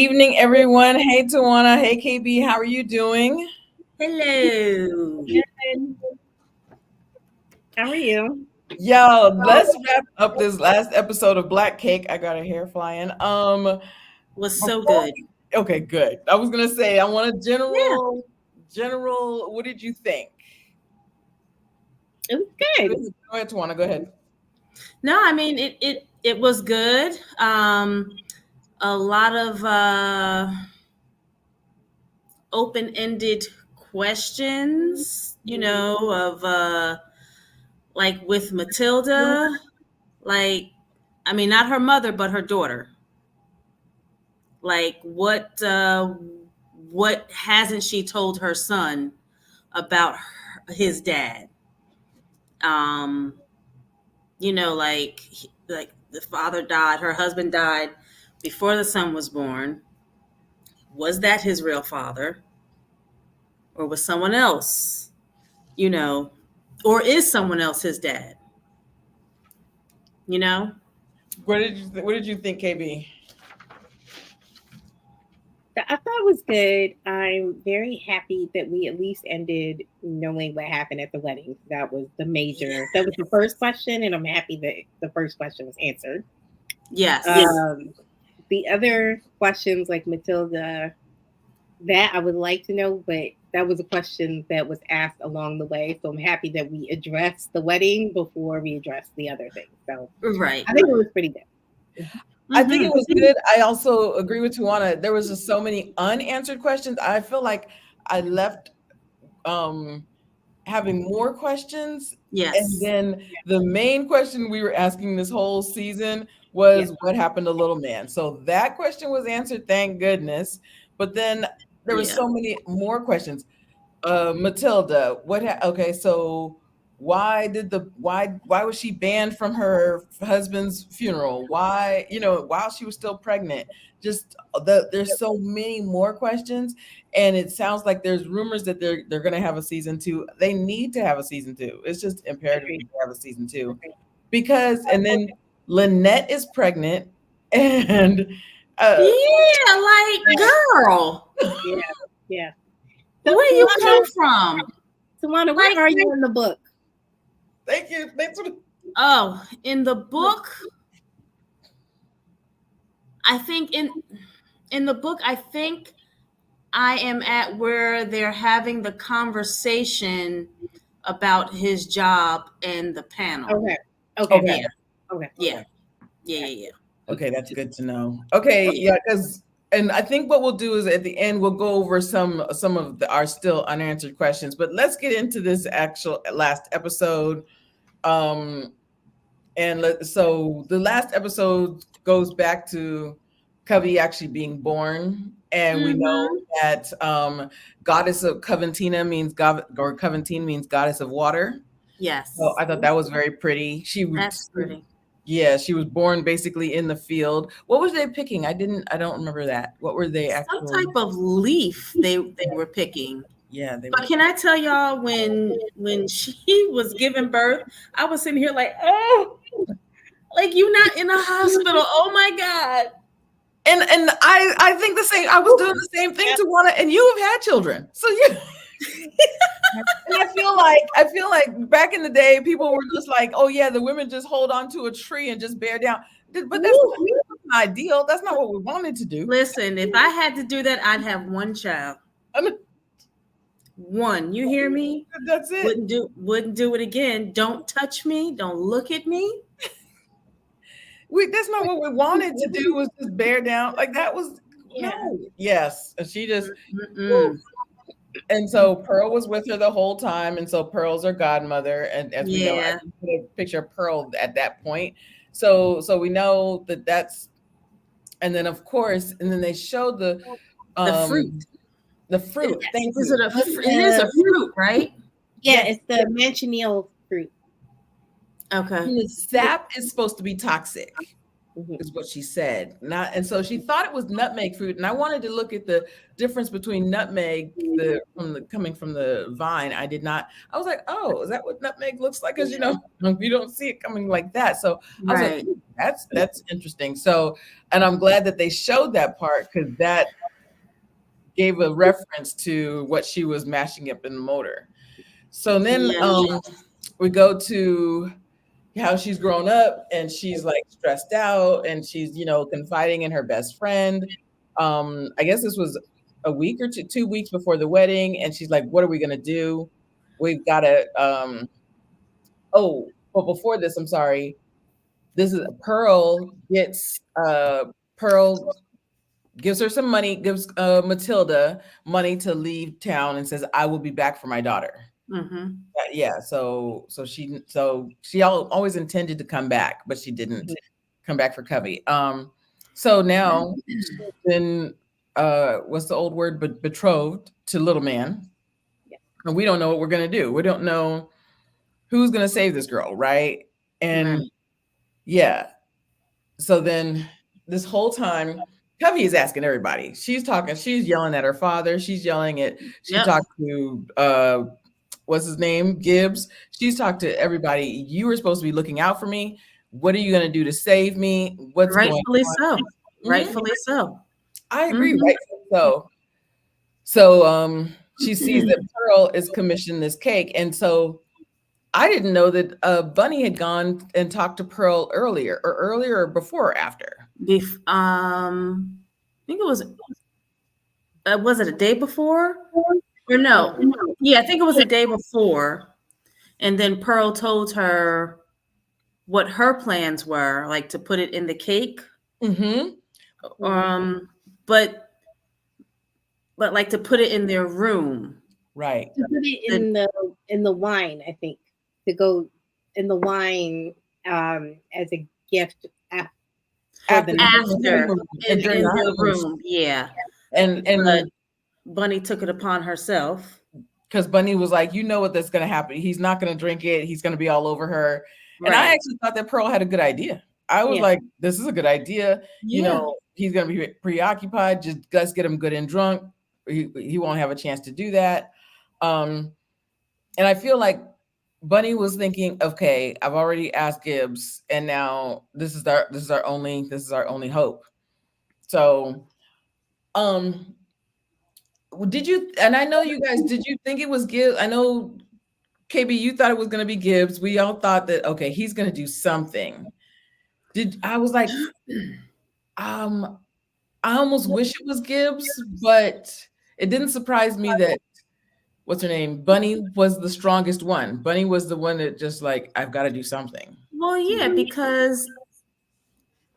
evening, everyone. Hey, Tawana. Hey, KB. How are you doing? Hello. Good. How are you? Yo, let's wrap up this last episode of Black Cake. I got a hair flying. Was so Before, good. okay, good. I was gonna say I want a Yeah. general. What did you think? It was Go good. ahead, Tawana. Go ahead. No, I mean it was good. A lot of open-ended questions, of like with Matilda, like I mean not her mother but her daughter. Like what hasn't she told her son about his dad? Um like the father died, her husband died before the son was born. Was that his real father, or was someone else, you know, or is someone else his dad? You know, What did you think, KB? I thought it was good. I'm very happy that we at least ended knowing what happened at the wedding. That was the first question, and I'm happy that the first question was answered. yes, Um, the other questions, like Matilda, that I would like to know, but that was a question that was asked along the way. So I'm happy that we addressed the wedding before we addressed the other things. So right. I think it was pretty good. I think it Hmm. was good. I also agree with Tawana. There was just so many unanswered questions. I feel like I left um having more questions. And Yes, then the main question we were asking this whole season Yeah. was what happened to little man? So that question was answered, thank goodness. But then there was yeah. so many more questions. Matilda, okay, so why was she banned from her husband's funeral? Why, while she was still pregnant? Just there's so many more questions, and it sounds like there's rumors that they're gonna have a season two. They need to have a season two. It's just imperative Agreed. to have a season two Agreed. because, and then Lynette is pregnant, and uh, Yeah, like girl, Yeah. Yeah. So where you come from? Tawana, where Like, are you in the book? thank you. Thanks for oh, in the book, I think in the book, I think I am at where they're having the conversation about his job and the panel. Okay. Okay. okay. Yeah, Okay. yeah, Okay. yeah. Okay, that's good to know. Okay, Yeah. yeah, because and I think what we'll do is at the end we'll go over some of our still unanswered questions. But let's get into this actual last episode. Um, so the last episode goes back to Covey actually being born, and we know Mm-hmm. that goddess of Coventina means god, or Coventine means goddess of water. So Yes, I thought that was very pretty. that's pretty. Yeah, she was born basically in the field. What was they picking? I don't remember that. What were they Some actually? type of leaf they were picking. Yeah, they But were. can I tell y'all when she was giving birth, I was sitting here like, oh, like you not in a hospital. Oh my God. And I think the same. I was doing the same thing to Juana, and you have had children, so you. And I feel like back in the day, people were just like, oh yeah, the women just hold on to a tree and just bear down. But that's Woo. not ideal. That's not what we wanted to do. Listen, if I had to do that, I'd have one child. I mean, One. You hear me? that's it. Wouldn't do it again. Don't touch me. Don't look at me. That's not what we wanted to do. Was just bear down. Like that was Yeah. no. Yes, and she just. Mm-mm. And so Pearl was with her the whole time, and so Pearl's her godmother. And as we know, I Yeah. didn't put a picture of Pearl at that point. So we know that that's, and then of course, and then they showed The fruit. the fruit. Thank Is you. it is a fruit, right? Yeah, Yes. it's the manchineel fruit. Okay. And the sap is supposed to be toxic. Mhm. is what she said. Not, and so she thought it was nutmeg fruit. And I wanted to look at the difference between nutmeg, coming from the vine. I did not. I was like, oh, is that what nutmeg looks like? Because you don't see it coming like that. So I was like, Right. "Ooh, that's interesting." So, and I'm glad that they showed that part, because that gave a reference to what she was mashing up in the motor. So then Yeah. we go to how she's grown up, and she's like stressed out, and she's confiding in her best friend. I guess this was a week or 2 weeks before the wedding, and she's like, what are we going to do? We've got to oh, but before this, I'm sorry, this is Pearl gives her some money, gives Matilda money to leave town, and says, I will be back for my daughter. Mm-hmm. Yeah, so she always intended to come back, but she didn't come back for Covey. So now she's been what's the old word, but betrothed to Little Man. Yeah. And we don't know what we're gonna do. We don't know who's gonna save this girl, right? And Right. yeah, so then this whole time, Covey is asking everybody. She's talking, she's yelling at her father, she Yep. talked to what's his name? Gibbs. She's talked to everybody. You were supposed to be looking out for me. What are you going to do to save me? What's going Rightfully on? so. Mhm. Rightfully so. I agree, Mhm. right? So she sees that Pearl is commissioned this cake. And so I didn't know that Bunny had gone and talked to Pearl earlier or before or after. I think it was it a day before? Or no. Yeah, I think it was a day before. And then Pearl told her what her plans were, like to put it in the cake. Mm-hmm. Um, but like to put it in their room. Right. To put it in the wine, I think, to go in the wine as a gift for the After in during the the honeymoon. room, yeah. And But Bunny took it upon herself. because Bunny was like, you know what that's going to happen. He's not going to drink it. He's going to be all over her. And I Right. actually thought that Pearl had a good idea. I was Yeah. like, this is a good idea. Yeah. He's going to be preoccupied. Just let's get him good and drunk. He won't have a chance to do that. And I feel like Bunny was thinking, okay, I've already asked Gibbs, and now this is our only hope. So, did you? And I know you guys. Did you think it was Gibbs? I know, KB, you thought it was going to be Gibbs. We all thought that, okay, he's going to do something. I was like, I almost wish it was Gibbs, but it didn't surprise me that, what's her name? Bunny was the strongest one. Bunny was the one that just like, I've got to do something. Well, yeah, because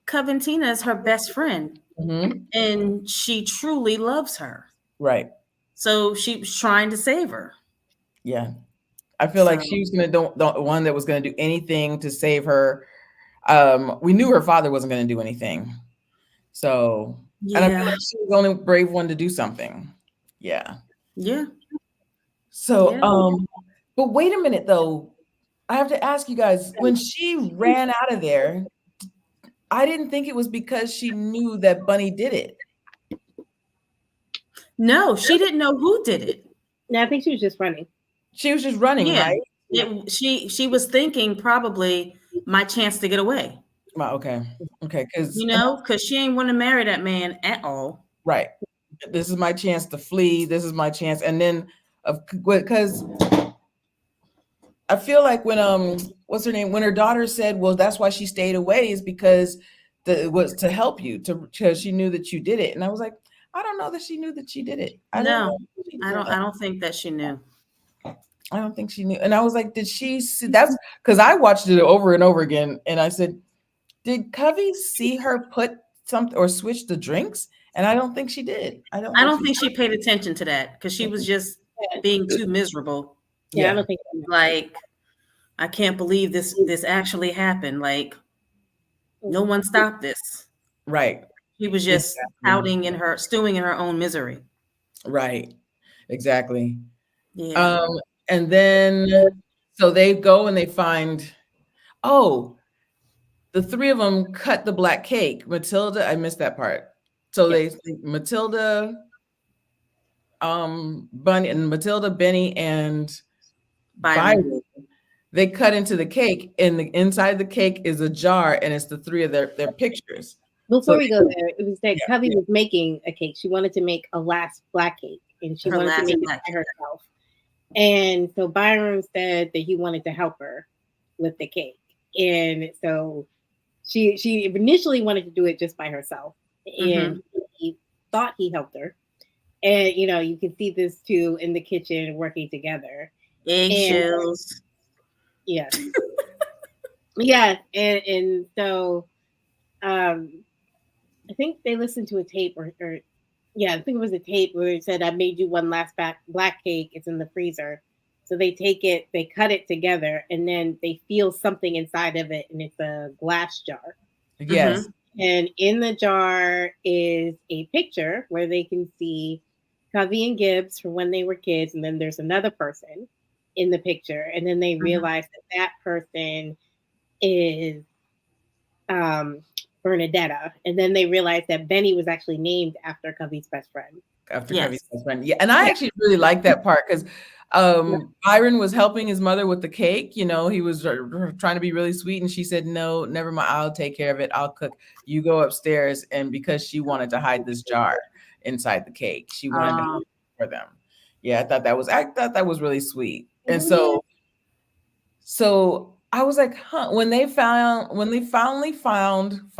Coventina is her best friend, and she truly loves her. Right. So she was trying to save her. Yeah. I feel like she was going to the one that was going to do anything to save her. We knew her father wasn't going to do anything. So, and I feel like she was the only brave one to do something. Yeah. Yeah. So, but wait a minute though. I have to ask you guys, when she ran out of there, I didn't think it was because she knew that Bunny did it. No, she didn't know who did it. No, I think she was just running. She was just running, right? She was thinking probably my chance to get away. Okay, because because she ain't want to marry that man at all. Right. This is my chance to flee. This is my chance, and then because I feel like when what's her name, when her daughter said, well, that's why she stayed away, is because it was to help you, because she knew that you did it. And I was like, I don't know that she knew that she did it. I don't think that she knew. I don't think she knew. And I was like, did she see? That's because I watched it over and over again, and I said, did Covey see her put something or switch the drinks? And I don't think she did. I don't think she paid attention to that, because she was just being too miserable. Yeah, I don't think like, I can't believe this actually happened. Like, no one stopped this. Right. She was just stewing in her own misery. Right. Exactly. Yeah. And then so they go and they find, the three of them cut the black cake. Matilda, I missed that part. So Yes. Matilda, Matilda, Benny, and Byron. Byron, they cut into the cake, and inside the cake is a jar, and it's the three of their pictures. Before So- we go there, it was that Yeah. Covey was making a cake. She wanted to make a last black cake, and she Her wanted to last make it black by cake. herself. And so Byron said that he wanted to help her with the cake, and so she initially wanted to do it just by herself, and he thought he helped her. And you can see this too in the kitchen working together. Eggshells. Yes. Yeah, and so I think they listened to a tape or yeah, I think it was a tape where it said, "I made you one last black cake. It's in the freezer." So they take it, they cut it together, and then they feel something inside of it, and it's a glass jar. Yes. And in the jar is a picture where they can see Covey and Gibbs from when they were kids, and then there's another person in the picture, and then they realize that person is Bernadetta, and then they realized that Benny was actually named after Covey's best friend. After Yes. Covey's best friend. Yeah. And I actually really like that part because Byron was helping his mother with the cake. He was trying to be really sweet, and she said, "No, never mind. I'll take care of it. I'll cook. You go upstairs." And because she wanted to hide this jar inside the cake, she wanted to hide it for them. Yeah, I thought that was really sweet. And so I was like, huh, when they finally found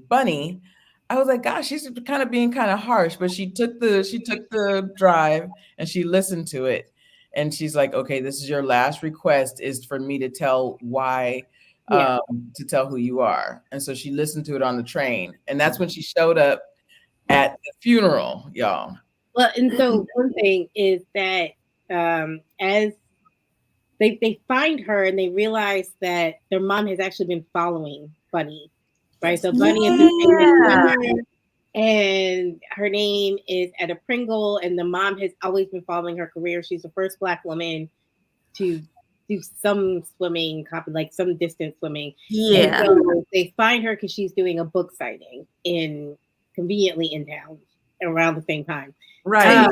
Bunny, I was like, gosh, she's kind of being kind of harsh, but she took the drive and she listened to it, and she's like, okay, this is your last request, is for me to tell to tell who you are. And so she listened to it on the train, and that's when she showed up at the funeral, y'all. Well, and so one thing is that as they find her and they realize that their mom has actually been following Bunny, right? So Bunny has been famous, and her name is Etta Pringle, and the mom has always been following her career. She's the first Black woman to do some swimming, like some distance swimming. Yeah. And so they find her because she's doing a book signing conveniently in town around the same time. Right.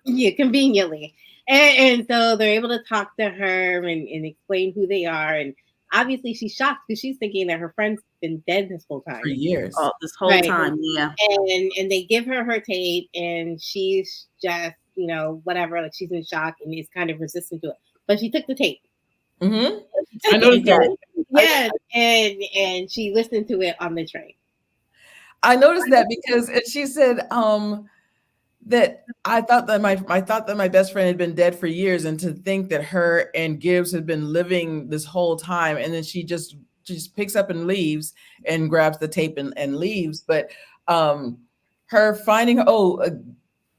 Yeah, conveniently. And so they're able to talk to her and explain who they are. And obviously she's shocked because she's thinking that her friend's been dead this whole time. For years. Oh, this whole time, yeah. And they give her tape, and she's just, whatever, like she's in shock and is kind of resistant to it. But she took the tape. Mm-hmm. I noticed that. Yeah, and she listened to it on the train. I noticed that because she said that I thought that my best friend had been dead for years, and to think that her and Gibbs had been living this whole time, and then she just picks up and leaves and grabs the tape and leaves. But her finding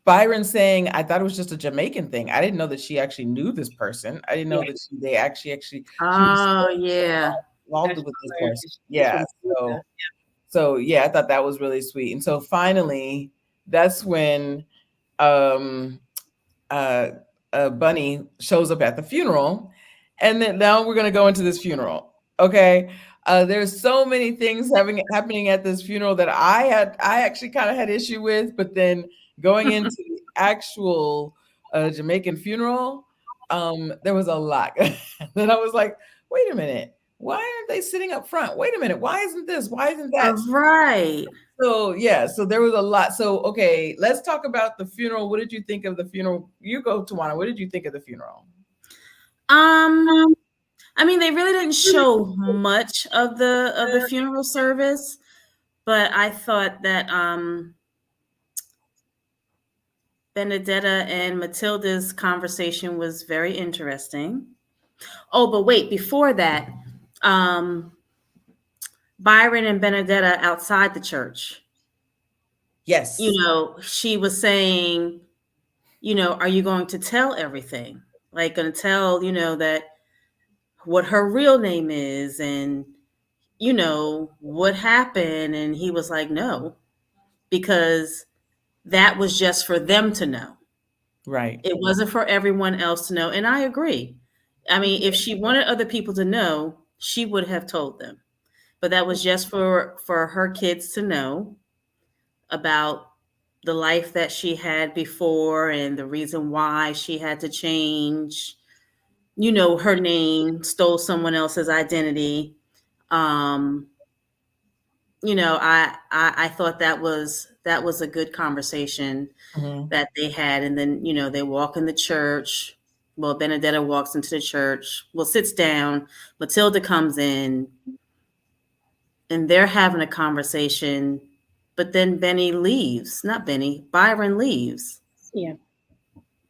Byron saying, I thought it was just a Jamaican thing. I didn't know that she actually knew this person. I didn't know that they actually yeah, involved with this person. Yeah. So yeah, I thought that was really sweet. And so finally, that's when Bunny shows up at the funeral. And then now we're gonna go into this funeral. Okay. There's so many things happening at this funeral that I actually kind of had issue with, but then going into the actual Jamaican funeral, there was a lot. Then I was like, wait a minute, why aren't they sitting up front? Wait a minute, why isn't this? Why isn't that? Right. So yeah, so there was a lot. So okay, let's talk about the funeral. What did you think of the funeral? You go, Tawana. What did you think of the funeral? I mean, they really didn't show much of the funeral service, but I thought that Benedetta and Matilda's conversation was very interesting. Oh, but wait, before that, Byron and Benedetta outside the church. Yes. She was saying, are you going to tell everything? Like, going to tell, that what her real name is and, what happened. And he was like, no, because that was just for them to know. Right. It wasn't for everyone else to know. And I agree. I mean, if she wanted other people to know, she would have told them. But that was just for her kids to know about the life that she had before and the reason why she had to change, her name, stole someone else's identity. I thought that was a good conversation that they had. And then, they walk in the church. Well, Benedetta walks into the church, sits down, Matilda comes in, and they're having a conversation, but then Byron leaves. Yeah.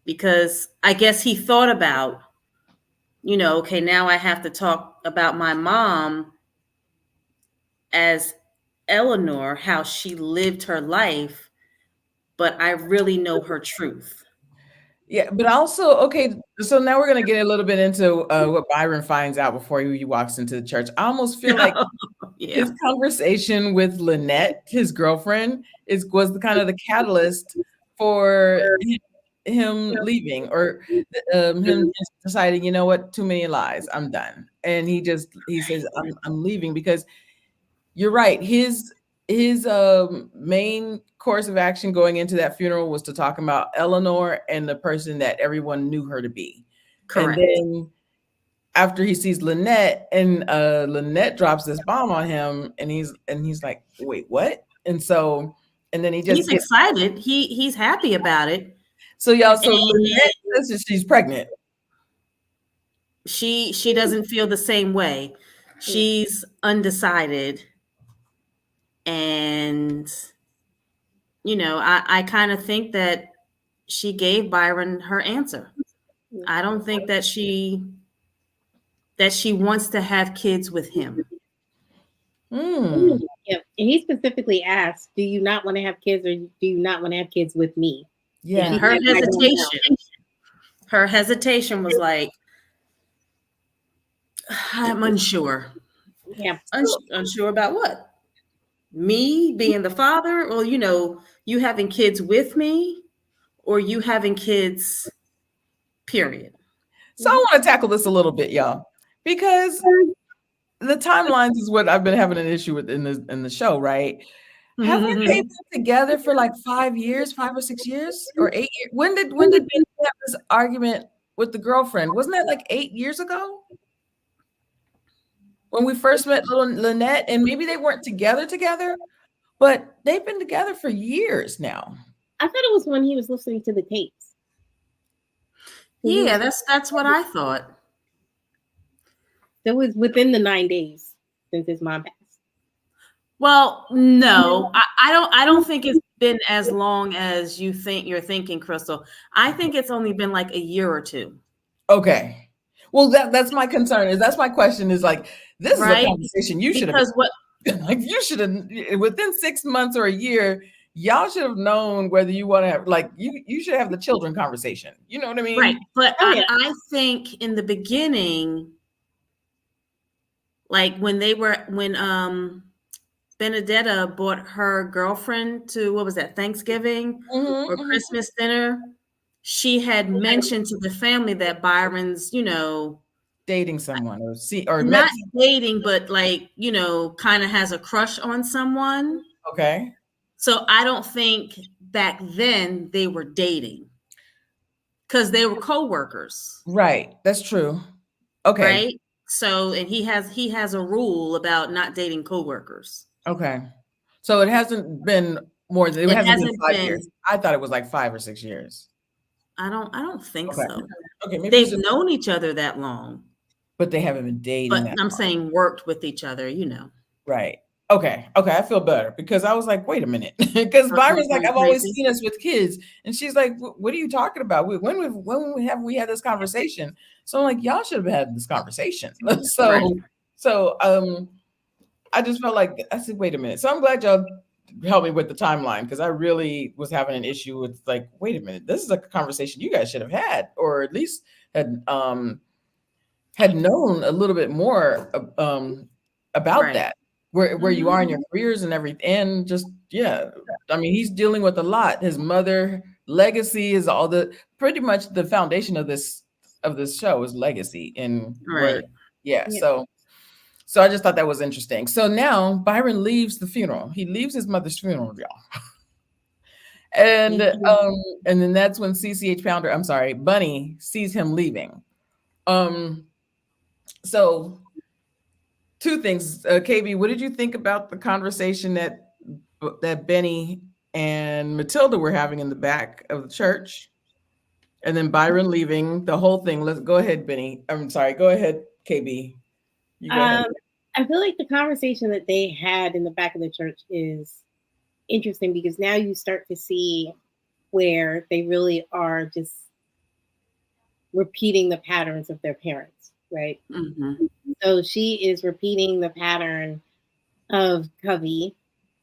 Because I guess he thought about, okay, now I have to talk about my mom as Eleanor, how she lived her life, but I really know her truth. Yeah, but also, okay, so now we're going to get a little bit into what Byron finds out before he walks into the church. I almost feel like his conversation with Lynette, his girlfriend, was the kind of the catalyst for him leaving, or him deciding, you know what, too many lies, I'm done. And he says, I'm leaving, because you're right. His main course of action going into that funeral was to talk about Eleanor and the person that everyone knew her to be. Correct. And then after he sees Lynette, and Lynette drops this bomb on him, and he's like, wait, what? And then he's excited. He's happy about it. So Lynette says she's pregnant. She doesn't feel the same way. She's undecided. And, I kind of think that she gave Byron her answer. I don't think that she wants to have kids with him. Yeah. And he specifically asked, do you not want to have kids, or do you not want to have kids with me? Yeah. Her hesitation was like, I'm unsure. Yeah. Unsure about what? Me being the father, or you having kids with me, or you having kids, period. So I want to tackle this a little bit, y'all, because the timelines is what I've been having an issue with in the show, right? Haven't they been together for like 5 years, 5 or 6 years, or 8 years? When did Ben have this argument with the girlfriend? Wasn't that like 8 years ago? When we first met little Lynette, and maybe they weren't together, but they've been together for years now. I thought it was when he was listening to the tapes. Yeah, that's what I thought. That was within the 9 days since his mom passed. Well, no, I don't think it's been as long as you're thinking, Crystal. I think it's only been like a year or two. Okay. Well, that's my concern. That's my question. Is like, this is a conversation you should have. Like, you should have, within 6 months or a year, y'all should have known whether you want to have, like, you should have the children conversation. You know what I mean? Right. But I think in the beginning, like when Benedetta brought her girlfriend to, what was that, Thanksgiving or Christmas dinner, she had mentioned to the family that Byron's, dating someone, or not dating, but like, kind of has a crush on someone. Okay. So I don't think back then they were dating, because they were co-workers. Right. That's true. Okay. Right. So, and he has a rule about not dating co-workers. Okay. So it hasn't been more than, it hasn't been 5 years. I thought it was like 5 or 6 years. I don't think so. Okay. Maybe they've known each other that long, but they haven't been dating. But I'm saying worked with each other, Right. Okay. I feel better, because I was like, wait a minute, because Byron's like, I've always seen us with kids, and she's like, what are you talking about? When have we had this conversation? So I'm like, y'all should have had this conversation. So I just felt like, I said, wait a minute. So I'm glad y'all helped me with the timeline, because I really was having an issue with, like, wait a minute, this is a conversation you guys should have had, or at least had known a little bit more about that, where you are in your careers and everything. And just, I mean, he's dealing with a lot. His mother legacy is pretty much the foundation of this show is legacy. And so So I just thought that was interesting. So now Byron leaves the funeral. He leaves his mother's funeral, y'all. And then that's when CCH Pounder, I'm sorry, Bunny sees him leaving. So two things. KB, what did you think about the conversation that Benny and Matilda were having in the back of the church? And then Byron leaving, the whole thing. Let's go ahead, Benny. I'm sorry, go ahead, KB. You go ahead. I feel like the conversation that they had in the back of the church is interesting because now you start to see where they really are just repeating the patterns of their parents, right? Mm-hmm. So she is repeating the pattern of Covey,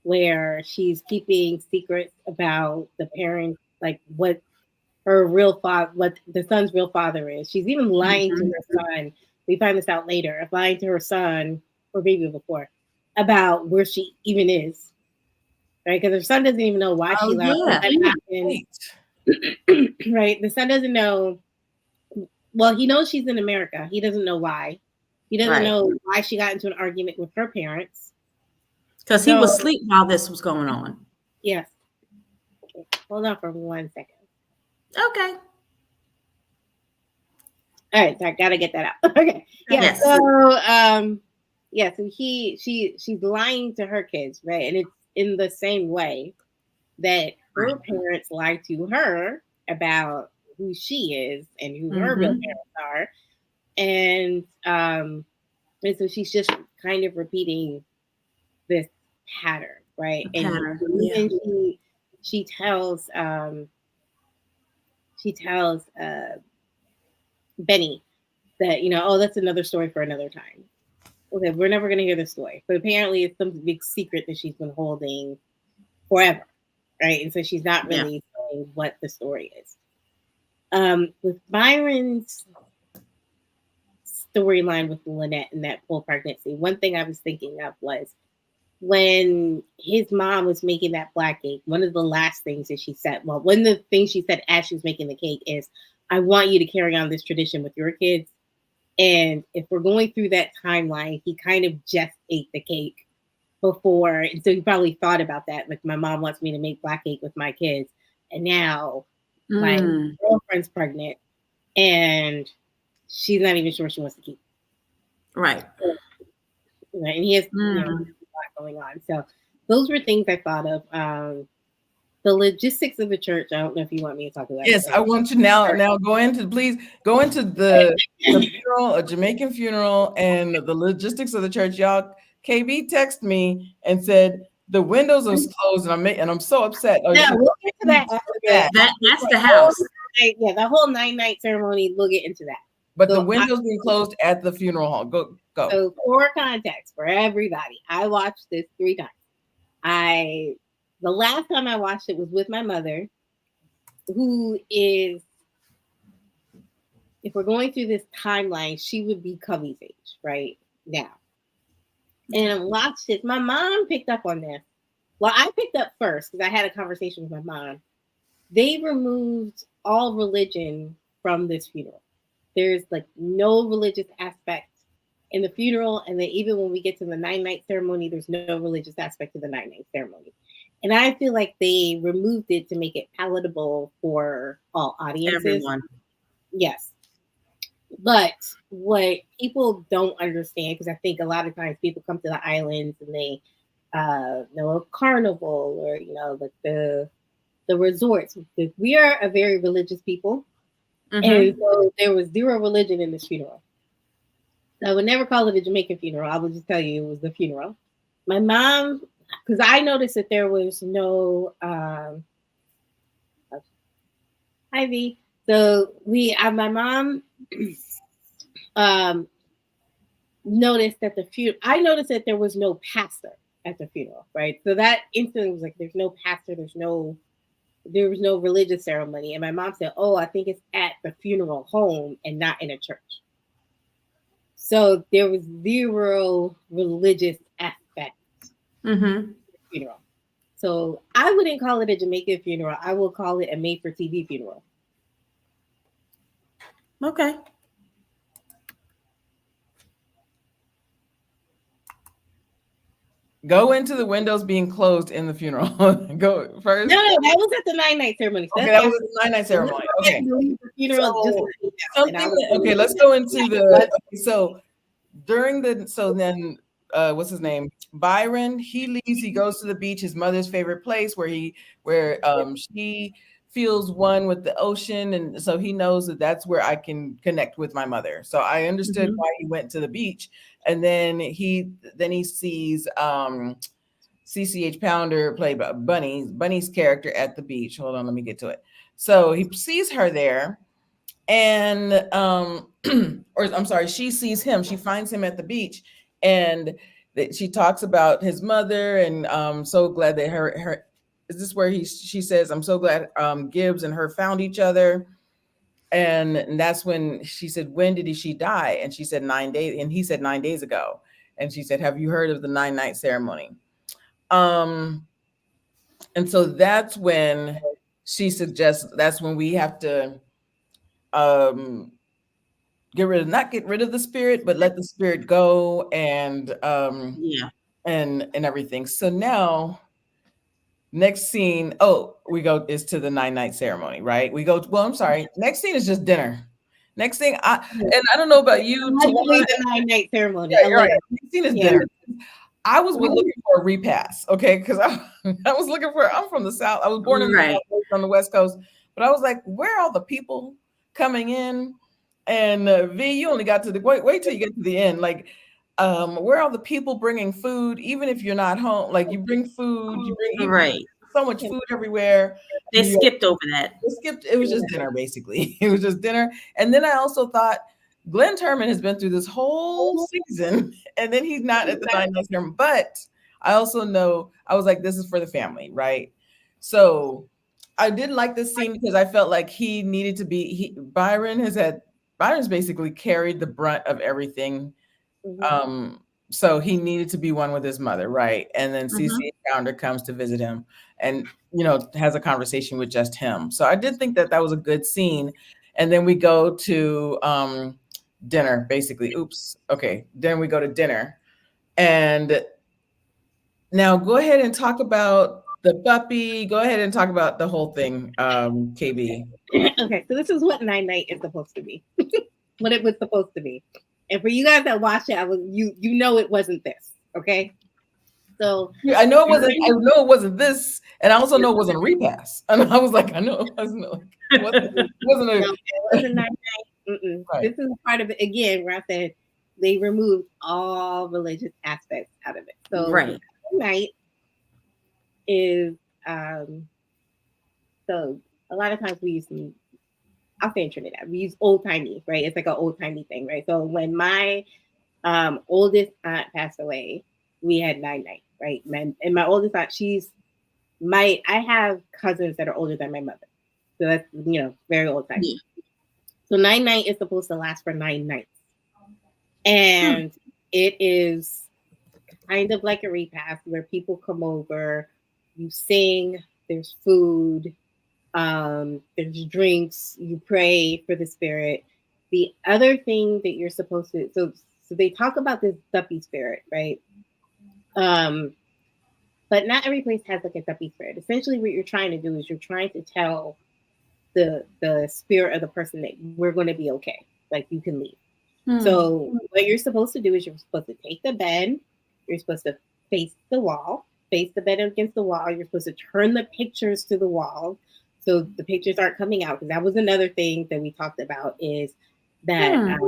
where she's keeping secrets about the parents, like what her real father, what the son's real father is. She's even lying to her son. We find this out later, lying to her son, or maybe before, about where she even is. Right? Because her son doesn't even know why she left. Right? The son doesn't know. Well, he knows she's in America. He doesn't know why. He doesn't know why she got into an argument with her parents. Because he was asleep while this was going on. Yes. Okay. Hold on for 1 second. Okay. All right, so I gotta get that out. Okay. Yeah. Yes. So so she's lying to her kids, right? And it's in the same way that her parents lied to her about who she is and who her real parents are. And so she's just kind of repeating this pattern, right? And she tells Benny that, oh, that's another story for another time. Okay, we're never going to hear the story. But apparently it's some big secret that she's been holding forever, right? And so she's not really saying what the story is. With Byron's storyline with Lynette and that full pregnancy, one thing I was thinking of was when his mom was making that black cake, one of the last things that she said, well, one of the things she said as she was making the cake is, I want you to carry on this tradition with your kids. And if we're going through that timeline, he kind of just ate the cake before. And so he probably thought about that. Like, my mom wants me to make black cake with my kids. And now my girlfriend's pregnant and she's not even sure she wants to keep. Right. And he has a lot going on. So those were things I thought of. The logistics of the church. I don't know if you want me to talk about. Yes, I want you now go into the funeral, a Jamaican funeral, and the logistics of the church. Y'all, KB texted me and said the windows are closed, and I'm so upset. Yeah, we'll get to that after that's the house. Yeah, the whole 9-night ceremony. We'll get into that. But the windows being closed at the funeral hall. Go. So for context for everybody, I watched this 3 times. The last time I watched it was with my mother, who is, if we're going through this timeline, she would be Covey's age right now. And I watched it. My mom picked up on this. Well, I picked up first because I had a conversation with my mom. They removed all religion from this funeral. There's like no religious aspect in the funeral. And then even when we get to the 9-night ceremony, there's no religious aspect to the 9-night ceremony. And I feel like they removed it to make it palatable for all audiences. Everyone. Yes. But what people don't understand, because I think a lot of times people come to the islands and they know a carnival or, like the resorts. We are a very religious people. And so there was zero religion in this funeral. I would never call it a Jamaican funeral. I would just tell you it was the funeral. My mom, because I noticed that there was no Ivy. So my mom noticed that I noticed that there was no pastor at the funeral, right? So that instantly was like, there's no pastor, there was no religious ceremony. And my mom said, oh, I think it's at the funeral home and not in a church. So there was zero religious aspect to the funeral. So I wouldn't call it a Jamaican funeral. I will call it a made-for-TV funeral. Okay. Go into the windows being closed in the funeral. Go first. No, that was at the 9-night ceremony. So Okay, that's that was the 9-night ceremony. Okay. the funeral just So and I was okay, let's go into the okay, so during the so then what's his name? Byron, he leaves, he goes to the beach, his mother's favorite place where she feels one with the ocean, and so he knows that that's where I can connect with my mother. So I understood why he went to the beach, and then he sees CCH Pounder played by Bunny's character at the beach. Hold on, let me get to it. So he sees her there, and or I'm sorry, she sees him. She finds him at the beach, and that she talks about his mother, and so glad that her is this where she says, I'm so glad Gibbs and her found each other. And that's when she said, when did she die? And she said 9 days, and he said 9 days ago. And she said, have you heard of the 9-night ceremony? And so that's when she suggests that's when we have to not get rid of the spirit, but let the spirit go, and and everything. So now next scene, we go is to the 9-night ceremony, right? We go, well, I'm sorry. Next scene is just dinner. Next thing, I don't know about you. The 9-night ceremony. Yeah, you're right. Next scene is dinner. I was looking for a repass, okay? Because I was looking for. I'm from the South. I was born in the South, on the West Coast, but I was like, where are all the people coming in? And V, you only got to the wait till you get to the end. Like, where are all the people bringing food? Even if you're not home, like you bring food, you bring so much food everywhere. They skipped over that. It was just dinner, basically. It was just dinner. And then I also thought, Glenn Turman has been through this whole season, and then he's not at the 9-night ceremony. But I also know, I was like, this is for the family, right? So I did like this scene because I felt like he needed to be. Byron's basically carried the brunt of everything. So he needed to be one with his mother, right? And then CC Pounder comes to visit him, and has a conversation with just him. So I did think that was a good scene. And then we go to dinner, basically. Then we go to dinner, and now go ahead and talk about the puppy. Go ahead and talk about the whole thing, KB. Okay, so this is what 9-night is supposed to be. What it was supposed to be. And for you guys that watched it, you know it wasn't this. Okay. So I know it wasn't. I know it wasn't this, and I also know it wasn't a repass. And I was like, I know it wasn't. It wasn't a. No, it wasn't 9-night. Right. This is part of it again where I said they removed all religious aspects out of it. So 9-night is so a lot of times we use some. I'll say in Trinidad, we use old timey, right? It's like an old timey thing, right? So when my oldest aunt passed away, we had 9-night, right? And my oldest aunt, I have cousins that are older than my mother. So that's, very old time. Yeah. So 9-night is supposed to last for 9 nights. And it is kind of like a repast where people come over, you sing, there's food, there's drinks, you pray for the spirit. The other thing that you're supposed to, so they talk about this duppy spirit, right? But not every place has like a duppy spirit. Essentially what you're trying to do is you're trying to tell the spirit of the person that we're going to be okay. Like you can leave. So what you're supposed to do is you're supposed to take the bed. You're supposed to face the wall, face the bed against the wall. You're supposed to turn the pictures to the wall so the pictures aren't coming out. Because that was another thing that we talked about is that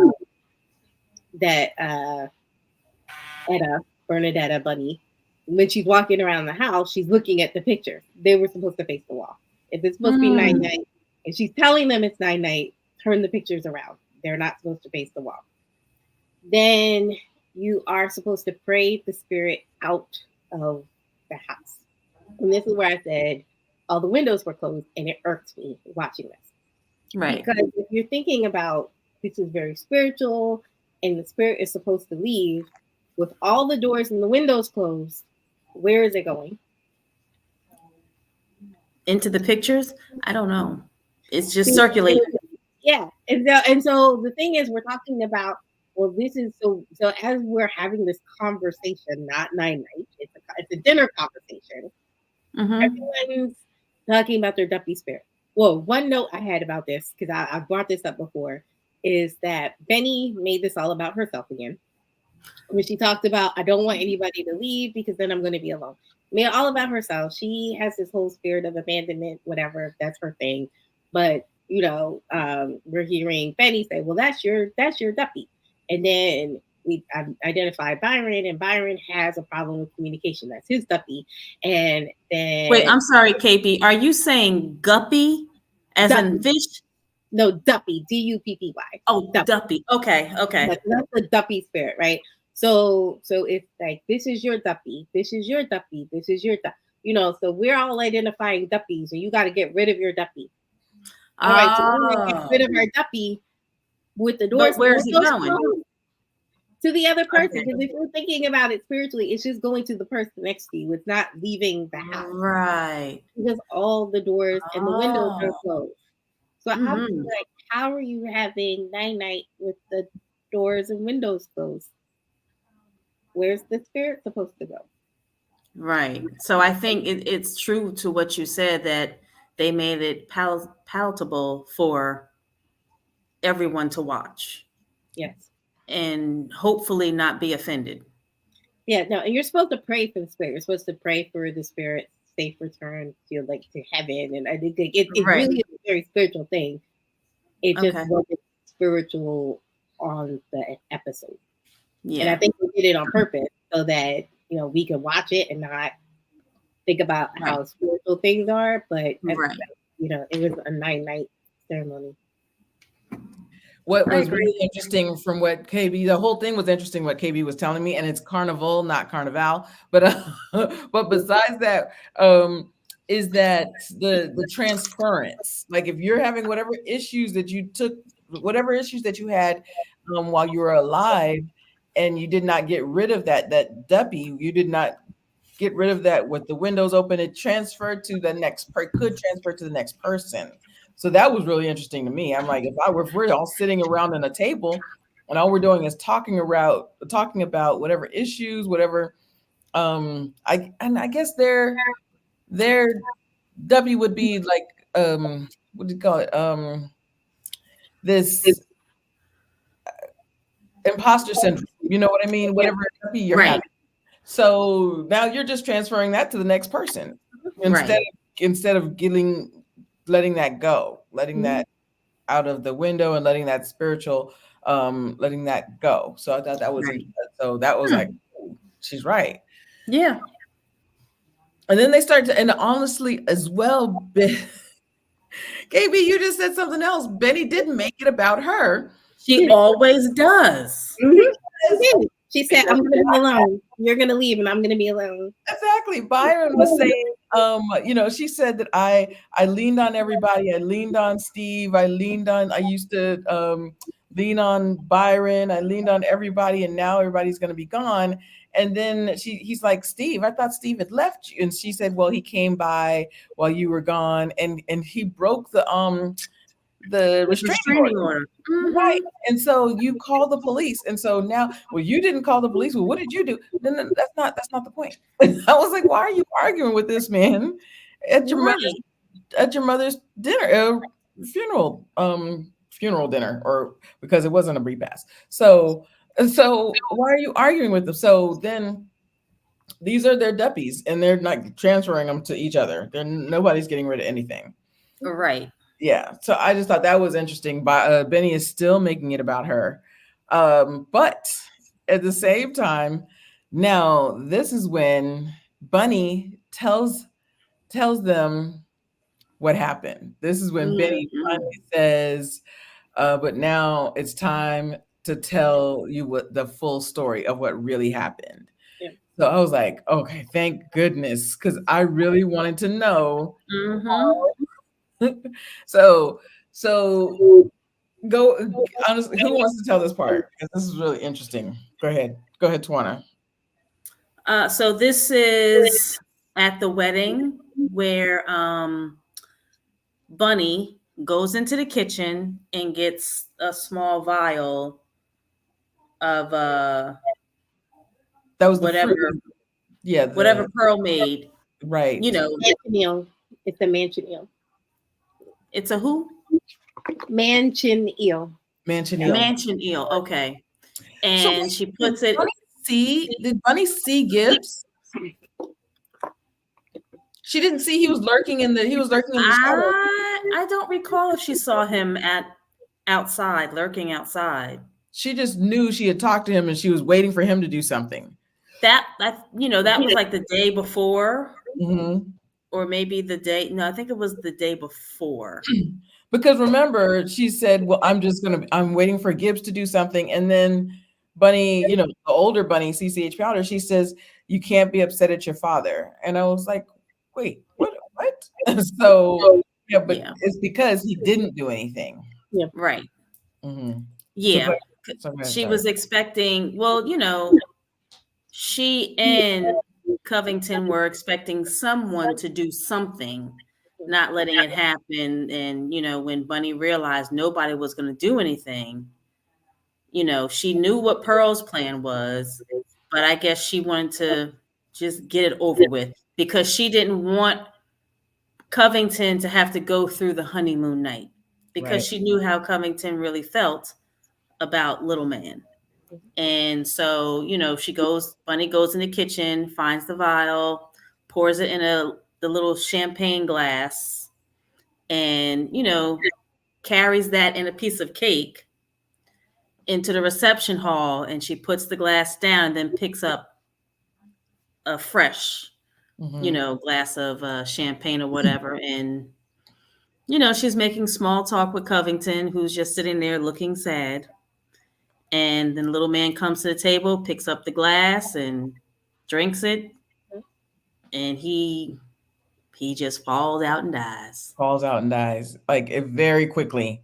Bernadetta Bunny, when she's walking around the house, she's looking at the picture. They were supposed to face the wall. If it's supposed to be 9-night, and she's telling them it's 9-night, turn the pictures around. They're not supposed to face the wall. Then you are supposed to pray the spirit out of the house. And this is where I said all the windows were closed, and it irked me watching this. Right. Because if you're thinking about this is very spiritual, and the spirit is supposed to leave, with all the doors and the windows closed, where is it going? Into the pictures? I don't know. It's just circulating. Yeah. And so the thing is, we're talking about, well, this is so as we're having this conversation, not 9-night, the dinner conversation, Mhm. everyone's talking about their duppy spirit. Well, one note I had about this, because I brought this up before, is that Benny made this all about herself again. When she talked about, I don't want anybody to leave because then I'm going to be alone. Made it all about herself. She has this whole spirit of abandonment, whatever, that's her thing. But we're hearing Benny say, "Well, that's your duppy," and then we identified Byron, and Byron has a problem with communication. That's his duppy, and then Wait, I'm sorry, KP. Are you saying guppy as in duppy. fish? No, duppy, Duppy. Oh, Duppy. duppy. Okay, okay. That's the duppy spirit, right? So it's like, this is your duppy, this is your duppy, this is your duppy. So we're all identifying duppies, and you got to get rid of your duppy. All right, so we're gonna get rid of our duppy with the doors. But where's it going? To the other person. Okay. Because if you're thinking about it spiritually, it's just going to the person next to you. It's not leaving the house. Right. Because all the doors and the windows are Oh. closed. So Mhm. how are you having night with the doors and windows closed? Where's the spirit supposed to go? Right. So I think it's true to what you said, that they made it palatable for everyone to watch Yes. and hopefully not be offended. Yeah, no, and you're supposed to pray for the spirit. You're supposed to pray for the spirit's safe return to heaven. And I think it Right. really is a very spiritual thing. It just Okay. wasn't spiritual on the episode. And I Yeah. think we did it on purpose so that we can watch it and not think about Right. how spiritual things are. But Right. it was a 9-night ceremony. What I was agree. really interesting from what KB, the whole thing was interesting what KB was telling me, and it's carnival, not carnival. But but besides that, is that the transference? Like if you're having whatever issues that you had while you were alive, and you did not get rid of that duppy, you did not get rid of that with the windows open, it transferred to the next could transfer to the next person. So that was really interesting to me. I'm like, if we're all sitting around on a table and all we're doing is talking about whatever issues, whatever, I guess their W would be like, what do you call it? This imposter syndrome. You know what I mean? Whatever W you're Right. having. So now you're just transferring that to the next person instead of letting that go, letting that out of the window and letting that spiritual, letting that go. So I thought that was so that was like, oh, she's right. Yeah. And then they start to, and honestly as well, KB, you just said something else. Benny didn't make it about her. She always does. Mm-hmm. She said, "I'm going to be alone. You're going to leave, and I'm going to be alone." Exactly. Byron was saying, she said that I leaned on everybody. I leaned on Steve. I used to lean on Byron. I leaned on everybody, and now everybody's going to be gone. And then he's like, Steve, I thought Steve had left you. And she said, well, he came by while you were gone, and he broke the restraining order. Mm-hmm. Right. And so you call the police. And so now, well, you didn't call the police. Well, what did you do? No, that's not the point. I was like, why are you arguing with this man at your mother's dinner, funeral dinner, or because it wasn't a repast. So why are you arguing with them? So then these are their duppies, and they're not transferring them to each other. Nobody's getting rid of anything. Right. Yeah, so I just thought that was interesting. Benny is still making it about her, but at the same time, now this is when Bunny tells them what happened. This is when Benny finally says, "But now it's time to tell you what the full story of what really happened." Yeah. So I was like, "Okay, thank goodness," because I really wanted to know. So go honestly, who wants to tell this part? Because this is really interesting. Go ahead, Tawana. So this is at the wedding where Bunny goes into the kitchen and gets a small vial of That was whatever. Yeah, whatever Pearl made, right. you know, Manchineal. It's a manchineal. it's a who? Manchineal. Manchineal. Mansion eel. Okay. So And wait, she puts it, did Bunny see Gibbs? She didn't see he was lurking in the shadow. I don't recall if she saw him outside, lurking outside. She just knew she had talked to him and she was waiting for him to do something. That that was like the day before, Mm-hmm. or maybe the day. No, I think it was the day before. Because remember, she said, "Well, I'm waiting for Gibbs to do something," and then Bunny, the older Bunny, CCH Powder, she says, "You can't be upset at your father," and I was like, "Wait, what? What?" So yeah, but Yeah. it's because he didn't do anything. Right. Mm-hmm. Yeah. So She was expecting, well, she and Covington were expecting someone to do something, not letting it happen. And, when Bunny realized nobody was going to do anything, she knew what Pearl's plan was, but I guess she wanted to just get it over with because she didn't want Covington to have to go through the honeymoon night because Right. she knew how Covington really felt about Little Man. And so, Bunny goes in the kitchen, finds the vial, pours it in the little champagne glass, and, carries that in a piece of cake into the reception hall. And she puts the glass down and then picks up a fresh, glass of champagne or whatever. And, she's making small talk with Covington, who's just sitting there looking sad. And then the little man comes to the table, picks up the glass and drinks it. And he just falls out and dies. Falls out and dies very quickly.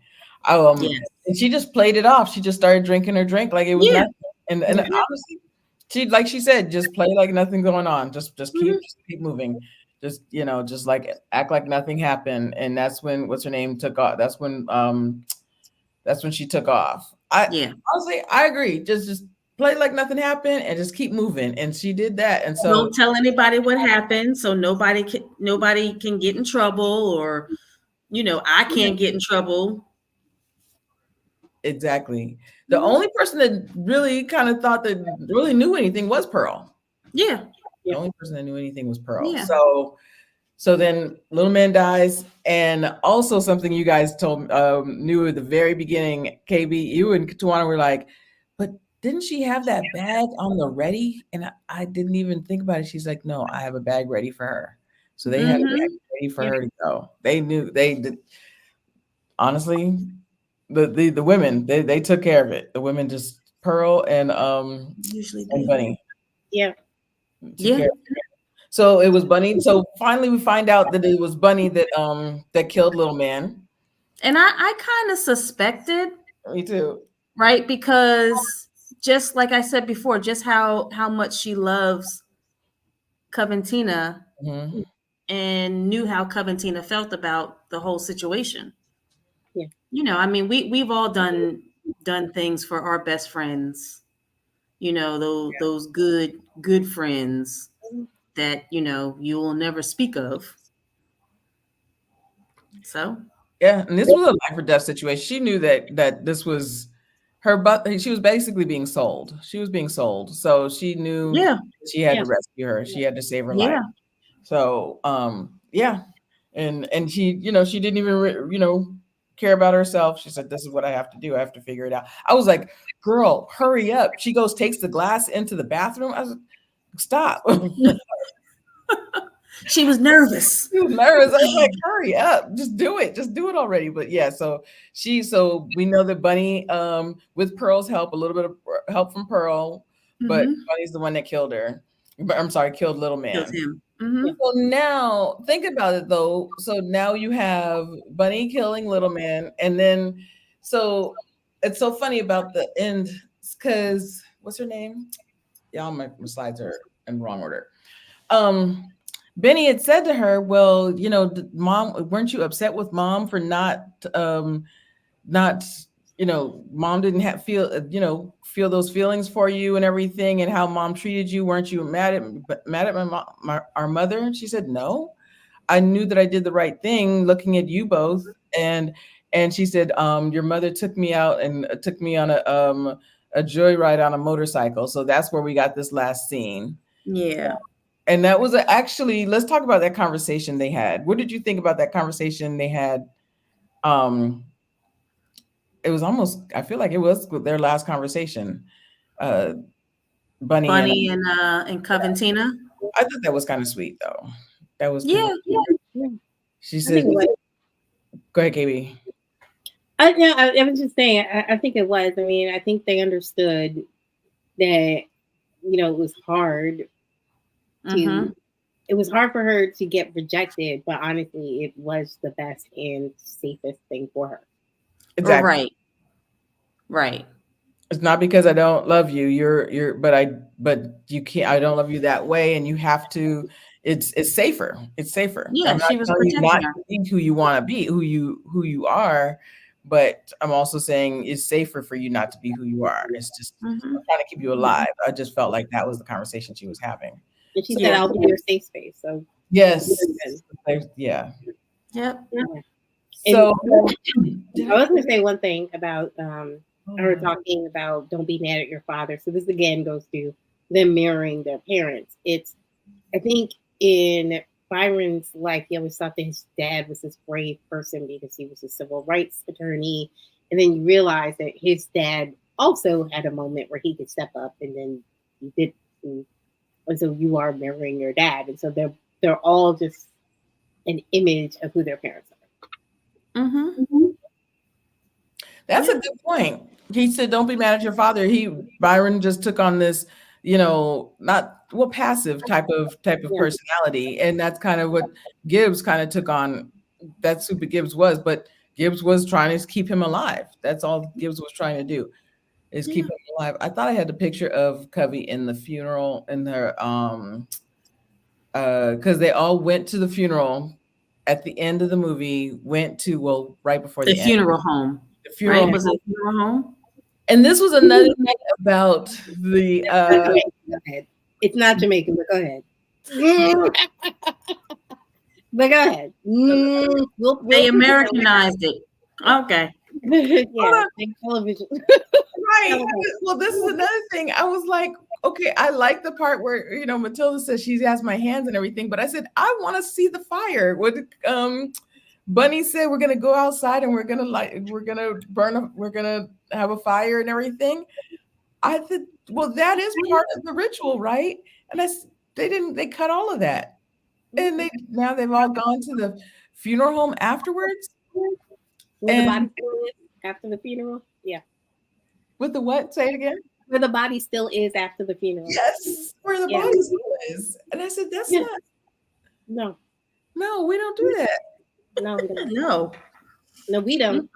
Yes. And she just played it off. She just started drinking her drink like it was nothing. And honestly, like she said, just play like nothing going on. Just keep moving. Just just like act like nothing happened. And that's when what's her name took off. That's when she took off. Honestly, I agree. Just play like nothing happened and just keep moving. And she did that. And so don't tell anybody what happened, so nobody can get in trouble, or I can't get in trouble. Exactly. The only person that really kind of thought that really knew anything was Pearl. Yeah. The only person that knew anything was Pearl. Yeah. So then Little Man dies. And also something you guys knew at the very beginning, KB, you and Tawana were like, but didn't she have that bag on the ready? And I didn't even think about it. She's like, no, I have a bag ready for her. So they had a bag ready for her to go. They knew they did. Honestly, the women, they took care of it. The women just Pearl and usually and Bunny. Yeah. Yeah. So it was Bunny. So finally we find out that it was Bunny that killed Little Man. And I kind of suspected. Me too. Right? Because just like I said before, just how much she loves Coventina, and knew how Coventina felt about the whole situation. Yeah. I mean, we've all done things for our best friends. Those good friends that you will never speak of. So yeah, and this was a life or death situation. She knew that this was her, but she was basically being sold. She was being sold, so she knew she had to rescue her. She had to save her life. So yeah, and she she didn't even care about herself. She said, "This is what I have to do. I have to figure it out." I was like, "Girl, hurry up!" She goes, takes the glass into the bathroom. I was like, "Stop." She was nervous. She was nervous. I was like, hurry up. Just do it. Just do it already. But yeah, so we know that Bunny, with Pearl's help, a little bit of help from Pearl, but Bunny's the one that killed her. I'm sorry, killed Little Man. Killed him. So now think about it though. So now you have Bunny killing Little Man, and then so it's so funny about the end because what's her name? Y'all, my slides are in wrong order. Benny had said to her, "Well, Mom, weren't you upset with Mom for not mom didn't feel those feelings for you and everything, and how mom treated you. Weren't you mad at my mom, our mother? And she said, no, I knew that I did the right thing looking at you both. And she said, your mother took me out and took me on a joyride on a motorcycle. So that's where we got this last scene. Yeah. And that was actually, let's talk about that conversation they had. What did you think about that conversation they had? It was almost, I feel like it was their last conversation. Bunny and Coventina. I thought that was kind of sweet though. That was Yeah. She said, go ahead, KB. I was just saying, I think it was. I mean, I think they understood that, it was hard it was hard for her to get rejected, but honestly, it was the best and safest thing for her. Exactly. Right. It's not because I don't love you. But you can't. I don't love you that way, and you have to. It's safer. It's safer. Yeah, she was protecting not her. Being who you want to be, who you are. But I'm also saying it's safer for you not to be who you are. It's just trying to keep you alive. I just felt like that was the conversation she was having. And she said, "I'll be your safe space." So yes, yeah. Yep. So I was going to say one thing about her talking about don't be mad at your father. So this again goes to them mirroring their parents. I think in Byron's life, he always thought that his dad was this brave person because he was a civil rights attorney. And then you realize that his dad also had a moment where he could step up, and then he didn't. And so you are mirroring your dad. And so they're all just an image of who their parents are. That's a good point. He said, don't be mad at your father. Byron just took on this, passive type of personality. And that's kind of what Gibbs kind of took on. That's who Gibbs was, but Gibbs was trying to keep him alive. That's all Gibbs was trying to do, is keep him alive. I thought I had a picture of Covey in the funeral, in their because they all went to the funeral at the end of the movie, right before the funeral home. The funeral right? Was it funeral home? And this was another thing about the it's not Jamaican, but go ahead. But go ahead. They Americanized it. Okay. Television. Right. Well, this is another thing. I was like, okay, I like the part where Matilda says she has my hands and everything, but I said I want to see the fire. What Bunny said, we're gonna go outside and we're gonna have a fire and everything. I said, well, that is part of the ritual, right? And they cut all of that, and they've all gone to the funeral home afterwards. Where the body still is after the funeral, yeah. With the what? Say it again. Where the body still is after the funeral. Yes, where the body still is. And I said, that's not. No, we don't do that. No, we don't. No, we don't.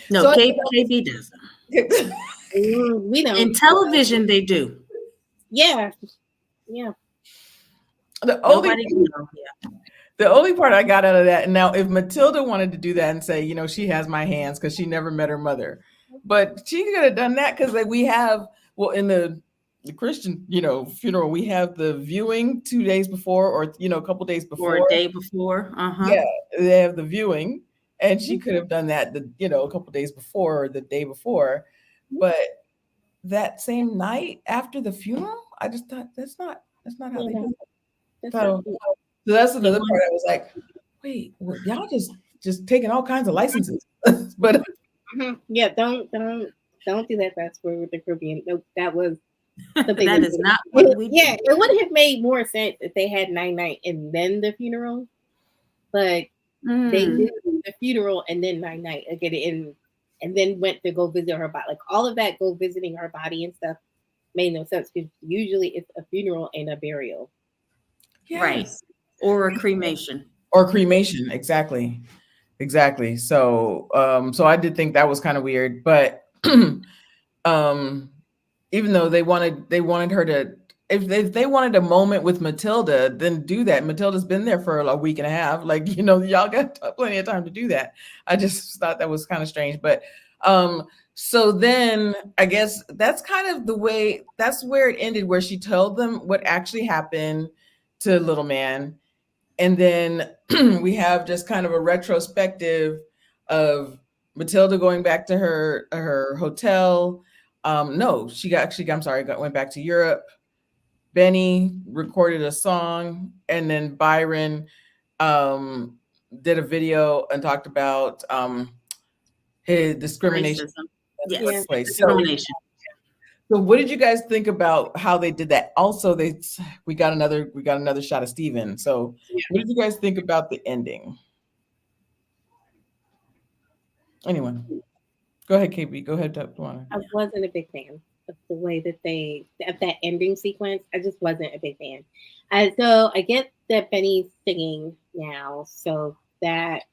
No, So KB doesn't. We don't. In television, they do. Yeah. The only part I got out of that, and now if Matilda wanted to do that and say, she has my hands because she never met her mother, but she could have done that because we have, in the Christian, funeral, we have the viewing 2 days before, or a couple days before, or a day before. Yeah, they have the viewing, and she could have done that a couple days before or the day before, but that same night after the funeral, I just thought that's not how they do it. So that's another part. I was like, wait, y'all just taking all kinds of licenses, but yeah, don't do that. That's where with the Caribbean. No, that was. That is not what we do. Yeah, it would have made more sense if they had 9-9 and then the funeral, but they did the funeral and then 9-9 again, and then went to go visit her body. Like all of that, go visiting her body and stuff made no sense because usually it's a funeral and a burial, right? Or a cremation. Exactly. So, so I did think that was kind of weird, but even though they wanted her to if they wanted a moment with Matilda, then do that. Matilda's been there for a week and a half. Like, y'all got plenty of time to do that. I just thought that was kind of strange. But so then I guess that's kind of that's where it ended, where she told them what actually happened to Little Man. And then we have just kind of a retrospective of Matilda going back to her hotel. No, went back to Europe. Benny recorded a song, and then Byron did a video and talked about his discrimination Racism. in the Yes. workplace. Discrimination. So what did you guys think about how they did that? Also, we got another shot of Steven. So what did you guys think about the ending? Anyone? Go ahead, KB. Go ahead, Tawana. I wasn't a big fan of the way that that ending sequence. I just wasn't a big fan. So I get that Benny's singing now, so that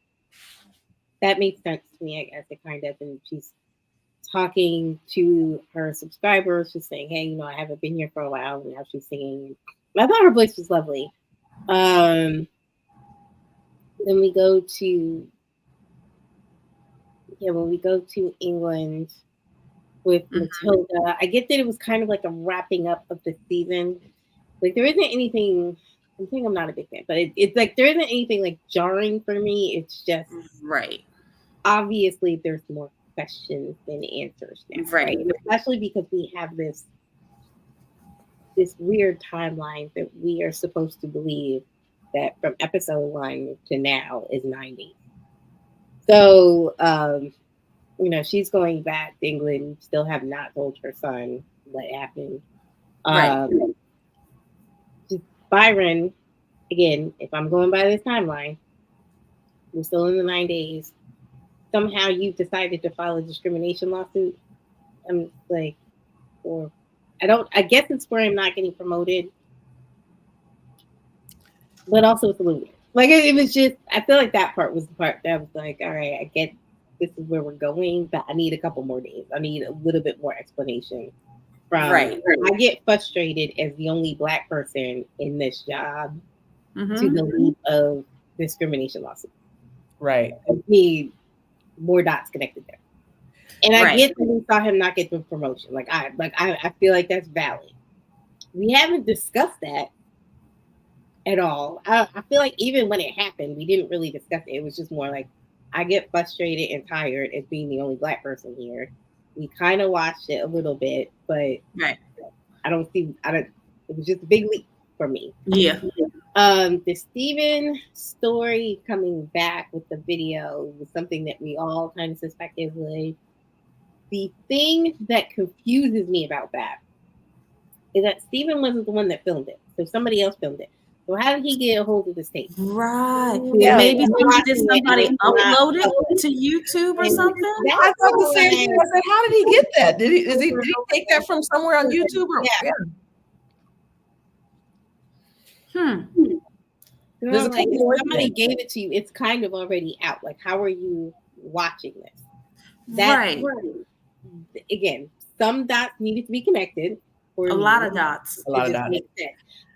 makes sense to me, I guess. It kind of, and she's talking to her subscribers, just saying, "Hey, I haven't been here for a while," and now she's singing. I thought her voice was lovely. Then we go to when we go to England with Matilda, I get that it was kind of like a wrapping up of the season. Like, there isn't anything. I think I'm not a big fan, but it's like there isn't anything like jarring for me. It's just Right. Obviously there's more questions than answers now, Right. And especially because we have this weird timeline that we are supposed to believe that from episode 1 to now is 90. So, she's going back to England, still have not told her son what happened. Right. Byron, again, if I'm going by this timeline, we're still in the 9 days. Somehow you decided to file a discrimination lawsuit. I'm like, I guess it's where I'm not getting promoted. But also it's a little weird. Like, it was just, I feel like that part was the part that was like, all right, I get this is where we're going, but I need a couple more days. I need a little bit more explanation. I get frustrated as the only Black person in this job to the lead of discrimination lawsuit. Right. I need more dots connected there. And I get that we saw him not get the promotion. I feel like that's valid. We haven't discussed that at all. I feel like even when it happened, we didn't really discuss it. It was just more like, I get frustrated and tired as being the only Black person here. We kind of watched it a little bit, but it was just a big leap for me. Yeah. The Steven story coming back with the video was something that we all kind of suspected would. The thing that confuses me about that is that Steven wasn't the one that filmed it. So somebody else filmed it. So how did he get a hold of this tape? Right. Yeah, maybe somebody upload it to YouTube or something? I thought the same thing. I said, how did he get that? Did he take that from somewhere on YouTube? Like, if somebody gave it to you, it's kind of already out. Like, how are you watching this? Again, some dots needed to be connected. A lot of dots.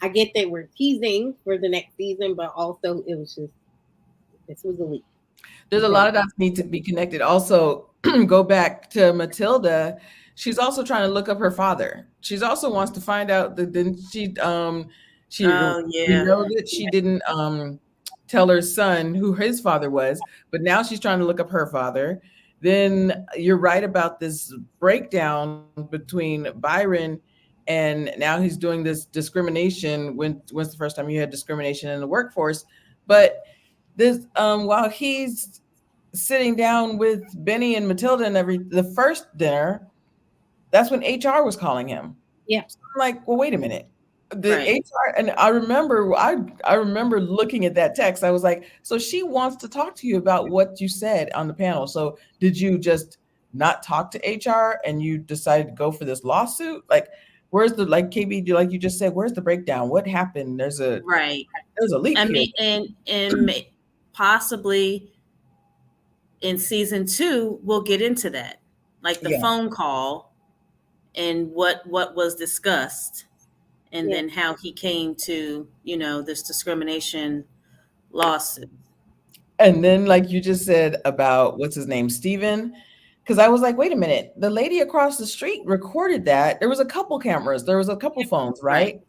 I get that we're teasing for the next season, but also it was just, this was a leap. There's a lot of dots need to be connected. Also, go back to Matilda. She's also trying to look up her father. She's also wants to find out that we know that she didn't tell her son who his father was, but now she's trying to look up her father. Then you're right about this breakdown between Byron and now he's doing this discrimination. When's the first time you had discrimination in the workforce? But this while he's sitting down with Benny and Matilda and the first dinner, that's when HR was calling him. Yeah. So I'm like, well, wait a minute. HR, and I remember looking at that text. I was like, so she wants to talk to you about what you said on the panel. So did you just not talk to HR and you decided to go for this lawsuit? Like, where's KB, like you just said, where's the breakdown? What happened? There's a leak here. And possibly in season 2, we'll get into that, like the phone call and what was discussed. and Yeah. then how he came to, this discrimination lawsuit. And then, like you just said about what's his name, Steven, because I was like, wait a minute, the lady across the street recorded that. There was a couple cameras, there was a couple phones, right?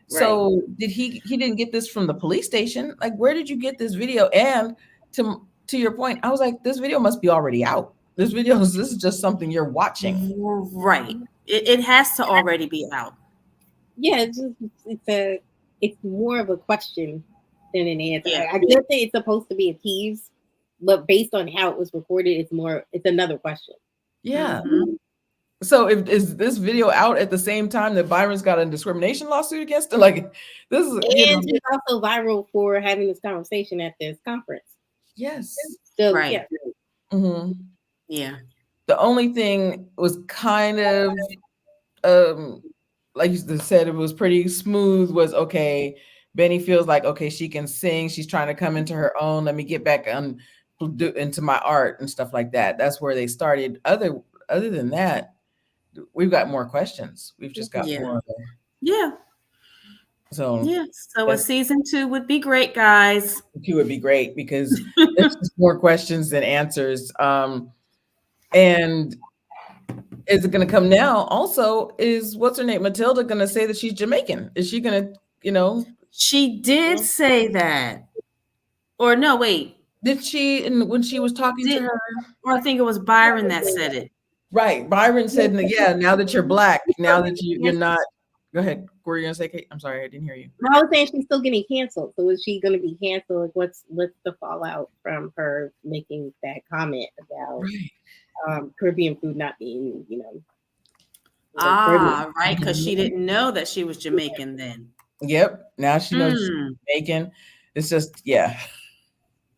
So he didn't get this from the police station? Like, where did you get this video? And to your point, I was like, this video must be already out. This is just something you're watching. Right. It has to already be out. Yeah, it's more of a question than an answer. Yeah. I get that it's supposed to be a tease, but based on how it was recorded, it's another question. Yeah. Mhm. So is this video out at the same time that Byron's got a discrimination lawsuit against him? Like, this is, And he's also viral for having this conversation at this conference. yes. So Right. yeah. Mhm. Yeah. The only thing was kind of like you said, it was pretty smooth, was okay, Benny feels like, okay, she can sing, she's trying to come into her own, let me get back into my art and stuff like that. That's where they started. Other than that, we've got more questions. We've just got more. Yeah. So a season 2 would be great, guys. 2 would be great because there's just more questions than answers. And is it going to come now? Also, is what's her name, Matilda, going to say that she's Jamaican? Is she going to, She did say that. Or no, wait. Did she, when she was talking to her? Or I think it was Byron that said it. Right. Byron said, yeah, now that you're Black, now that you're not. Go ahead. What were you going to say, Kate? I'm sorry, I didn't hear you. I was saying she's still getting canceled. So is she going to be canceled? What's the fallout from her making that comment about Caribbean food not being, right, because she didn't know that she was Jamaican then. Yep. Now she knows she's Jamaican. It's just, yeah.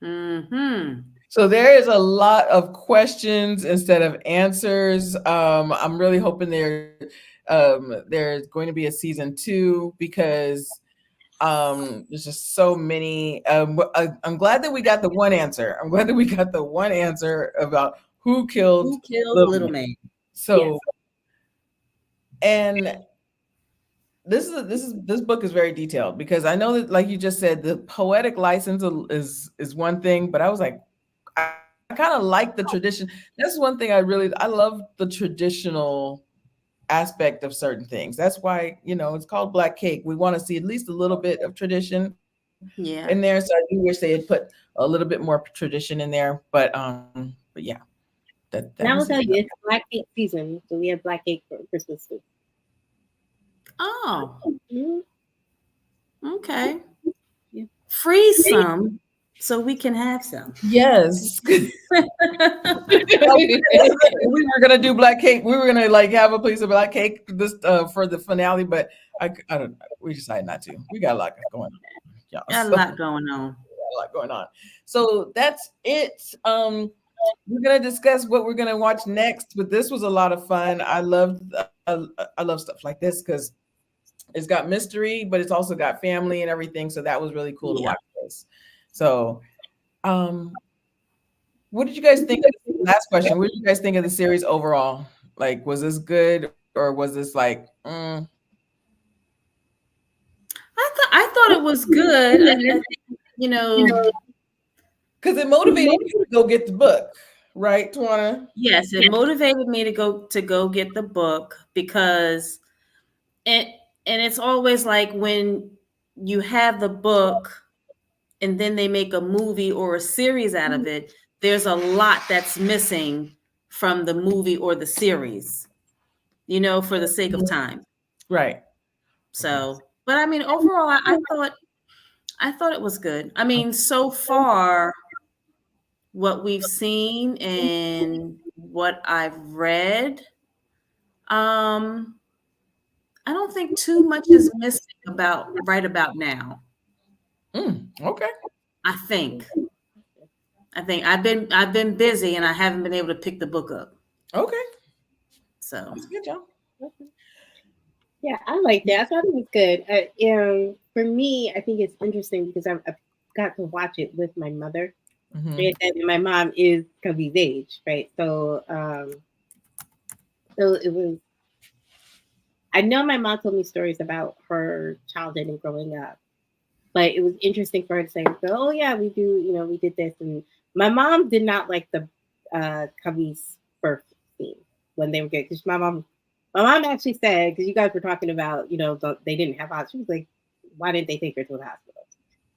Mm-hmm. So there is a lot of questions instead of answers. I'm really hoping there's going to be a season 2 because there's just so many. I'm glad that we got the one answer. I'm glad that we got the one answer about who killed Little Man. So, and this book is very detailed because I know that, like you just said, the poetic license is one thing, but I was like, I kind of like the tradition. That's one thing I love, the traditional aspect of certain things. That's why, it's called Black Cake. We want to see at least a little bit of tradition in there. So I do wish they had put a little bit more tradition in there, but yeah. That and I will tell you, it's Black Cake season, so we have Black Cake for Christmas too. Oh. Mm-hmm. Okay. Yeah. Freeze some so we can have some. Yes. We were gonna do Black Cake. We were gonna have a piece of Black Cake this for the finale, but I don't know. We decided not to. We got a lot going on. Yeah, a lot going on. So that's it. We're gonna discuss what we're gonna watch next, but this was a lot of fun. I love stuff like this because it's got mystery, but it's also got family and everything. So that was really cool to watch this. So, what did you guys think? Last question: what did you guys think of the series overall? Like, was this good or was this like? I thought it was good. I think, because it motivated you to go get the book, right, Tawana? Yes, it motivated me to go get the book because it's always like when you have the book and then they make a movie or a series out of it, there's a lot that's missing from the movie or the series, for the sake of time. Right. So, but I mean, overall, I thought it was good. I mean, so far, what we've seen and what I've read, I don't think too much is missing right about now. Okay. I think I've been busy and I haven't been able to pick the book up. Okay. So that's good, John. Yeah, I like that. I thought it was good. For me, I think it's interesting because I've got to watch it with my mother. Mm-hmm. And my mom is Cubby's age, right? So, so it was I know my mom told me stories about her childhood and growing up, but it was interesting for her to say, "Oh yeah, we do. We did this." And my mom did not like the Cubby's birth scene when they were good because my mom actually said, because you guys were talking about, they didn't have hospitals. She was like, "Why didn't they take her to the hospital?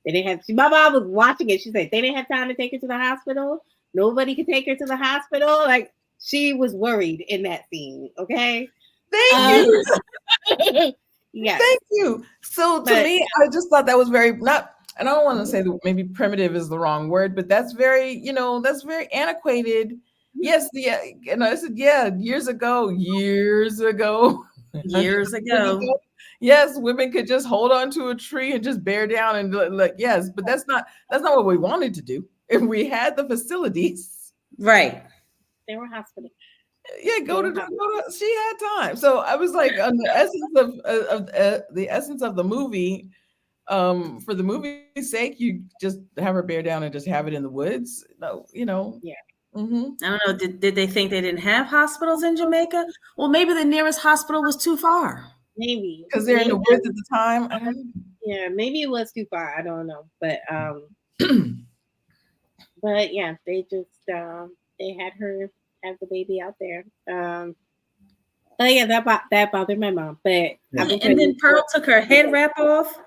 They didn't have." My mom was watching it. She said they didn't have time to take her to the hospital. Nobody could take her to the hospital. Like she was worried in that scene. Okay. Thank you. Yes. Thank you. So to me, I just thought that was very not, and I don't want to say that maybe primitive is the wrong word, but that's very, that's very antiquated. Yes, and I said, yeah, years ago. Years ago. Yes, women could just hold on to a tree and just bear down and like, yes, but that's not what we wanted to do. If we had the facilities. Right. There were hospitals. Yeah, go to. She had time, so I was like, on the essence of the movie, for the movie's sake, you just have her bear down and just have it in the woods. No, Yeah. Mm-hmm. I don't know. Did they think they didn't have hospitals in Jamaica? Well, maybe the nearest hospital was too far. Maybe because they're in the woods at the time. Yeah, maybe it was too far. I don't know, but but yeah, they just they had her have the baby out there. Oh yeah, that bothered my mom. But and then Pearl took her head wrap off.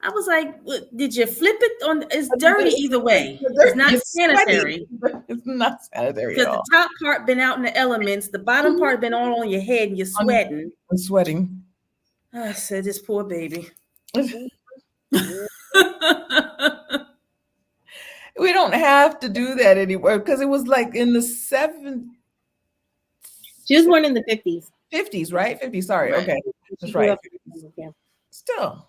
I was like, did you flip it on? It's dirty either way. It's not sanitary. It's not sanitary because at all. The top part been out in the elements. The bottom part been all on your head and you're sweating. I'm sweating. I said, this poor baby. We don't have to do that anymore because it was like in the 70s. She was born in the 50s. 50s, right? 50s. Sorry. Right. Okay. That's right. Yeah. Still.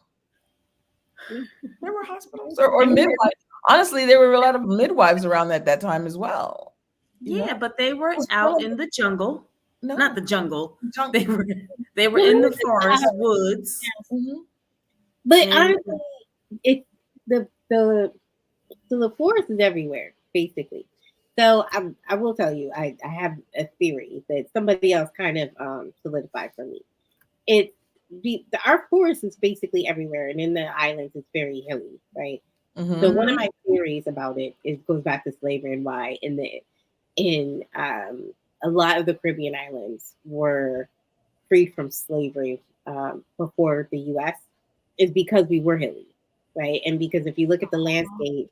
There were hospitals or midwives. Honestly, there were a lot of midwives around at that time as well. Yeah, but they were out in the jungle. No. Not the jungle. They were in the forest, woods. Mm-hmm. But honestly, the forest is everywhere, basically. So I will tell you, I have a theory that somebody else kind of solidified for me. Our forest is basically everywhere, and in the islands, it's very hilly, right? Mm-hmm. So one of my theories about it goes back to slavery and why in a lot of the Caribbean islands were free from slavery before the U.S. is because we were hilly, right? And because if you look at the landscape,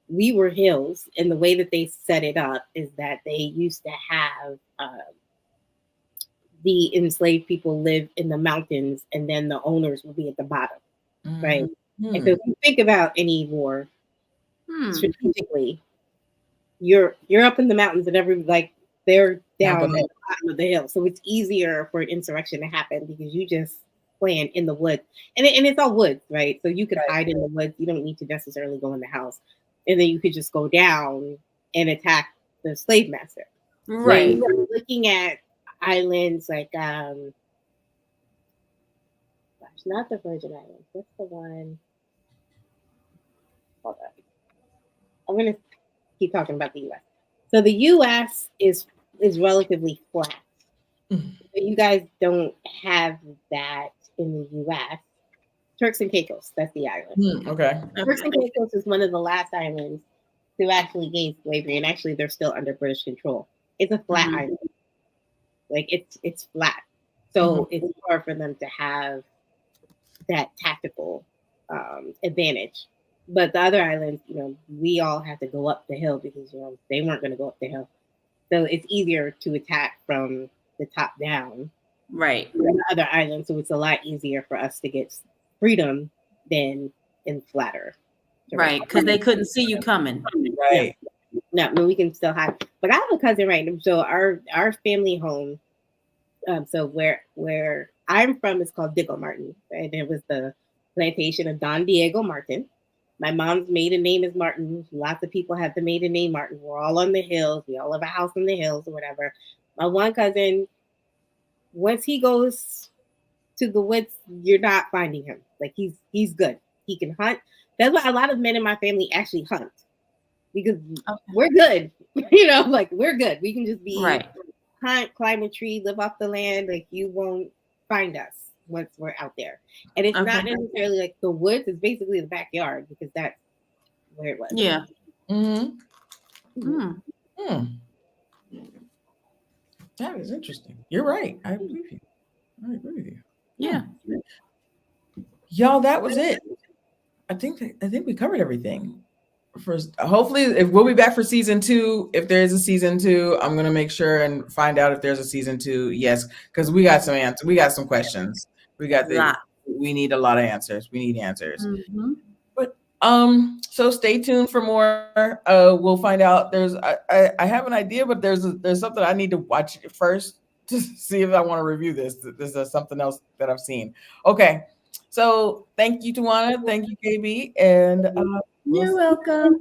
we were hills, and the way that they set it up is that they used to have the enslaved people live in the mountains, and then the owners will be at the bottom, right? Mm-hmm. And so if you think about any war strategically, you're up in the mountains, and they're down at the bottom of the hill, so it's easier for an insurrection to happen because you just plan in the woods, and it's all woods, right? So you could hide in the woods. You don't need to necessarily go in the house. And then you could just go down and attack the slave master. Right. So we're looking at islands like not the Virgin Islands. What's the one? Hold on. I'm gonna keep talking about the US. So the US is relatively flat. Mm-hmm. But you guys don't have that in the US. Turks and Caicos, that's the island. Okay. Turks and Caicos is one of the last islands to actually gain slavery, and actually they're still under British control. It's a flat island. Like it's flat. So it's hard for them to have that tactical advantage. But the other islands, we all have to go up the hill because they weren't going to go up the hill. So it's easier to attack from the top down. Right. Than the other islands. So it's a lot easier for us to get freedom than in flatter. Right, because they couldn't see you coming. Right. No, we can still hide. But I have a cousin right now. So our family home, so where I'm from is called Diego Martin. Right? It was the plantation of Don Diego Martin. My mom's maiden name is Martin. Lots of people have the maiden name Martin. We're all on the hills. We all have a house in the hills or whatever. My one cousin, once he goes to the woods, you're not finding him. Like he's good. He can hunt. That's why a lot of men in my family actually hunt because we're good. We're good. We can just be hunt, climb a tree, live off the land. Like you won't find us. once we're out there. And it's Okay. not necessarily like the woods, it's basically the backyard because that's where it was. Yeah. Mm-hmm. Mm. Hmm. That is interesting. You're right. I believe you. I agree with you. Yeah. Y'all, that was it. I think we covered everything. First, hopefully, if we'll be back for season 2. If there is a season 2, I'm gonna make sure and find out if there's a season 2. Yes, because we got some answers. We got some questions. We need a lot of answers. We need answers. Mm-hmm. But so stay tuned for more. We'll find out. I have an idea, but there's something I need to watch first to see if I want to review this. This is something else that I've seen. Okay. So thank you, Tawana. Thank you, KB. And You're welcome.